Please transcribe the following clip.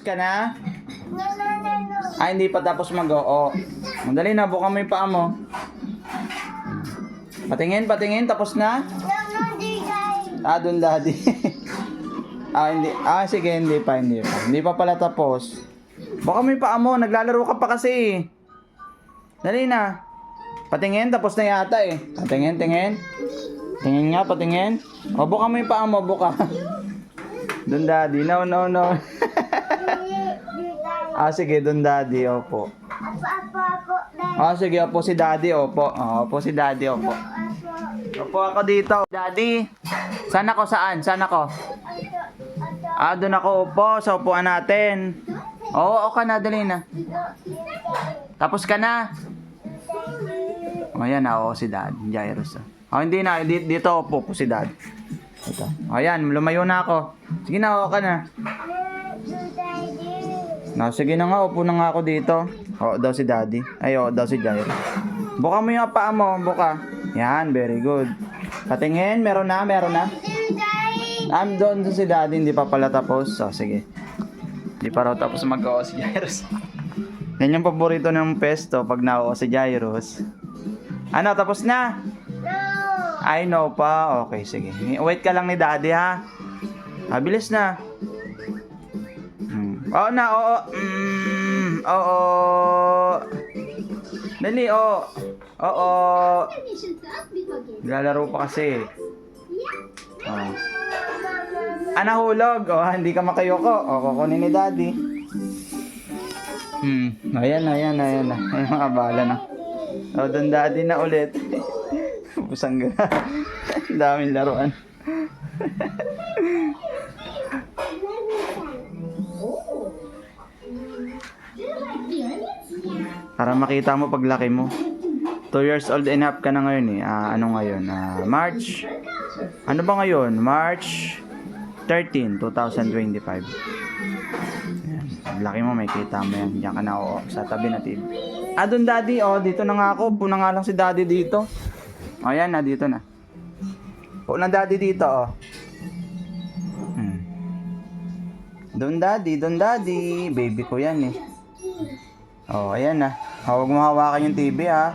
ka na? Ay, hindi pa tapos mag-oo. Madali na, buka mo yung paa mo. Patingin, patingin. Tapos na? Ah, dun daddy. Ah, hindi. Ah, sige, hindi pa, hindi pa. Hindi pa pala tapos. Buka mo yung paa mo. Naglalaro ka pa kasi. Dali na. Patingin, tapos na yata eh. Patingin, tingin. Tingin nga, patingin. O, buka mo yung paa mo, buka. Dun daddy. No, no, no. Ah, sige, dun daddy. Opo. Ah, sige, opo si daddy. Opo. Opo si daddy. Opo. Opo ako dito. Daddy. Saan ako? Saan? Saan ako? Ah, dun ako upo. Sa upuan natin. Oo, ka na. Dali na. Tapos ka na. O, yan na. Oo, si dad. Jairus. O, hindi na. Dito upo po si dad. Ito. O, yan. Lumayo na ako. Sige na. Oo ka na. No, sige na nga, upo na nga ako dito. Oo daw si daddy. Ay, oo daw si Jairo. Buka mo yung paa mo, buka. Yan, very good. Patingin, meron na, meron na. I'm doon si daddy, hindi pa pala tapos. So, sige. Hindi pa raw tapos mag-oo si Jairus. Yan yung paborito ng pesto pag na-oo si Jairus. Ano, tapos na? No. I know pa. Okay, sige. Wait ka lang ni daddy, ha? Bilis na. Oo na, oo. Oo. Dali, oo. Oo. Lalaro pa kasi. Oh. Nahulog. Oh, hindi ka makayoko. O, kukunin ni daddy. Ayan na, ayan na, ayan na. Ay, mga bala na. O, doon daddy na ulit. Busang gana. Daming laruan. Para makita mo paglaki mo. 2 years old and up ka na ngayon eh. Ano ngayon? March. Ano ba ngayon? March 13, 2025. Ayan. Paglaki mo, may kita mo yan. Diyan ka na sa tabi na TV. Doon daddy. Dito na nga ako. Puna nga lang si daddy dito. Yan na, dito na. Puna daddy dito. Doon daddy, doon daddy. Baby ko yan eh. Ayan na. Huwag mo hawakan yung TV ha.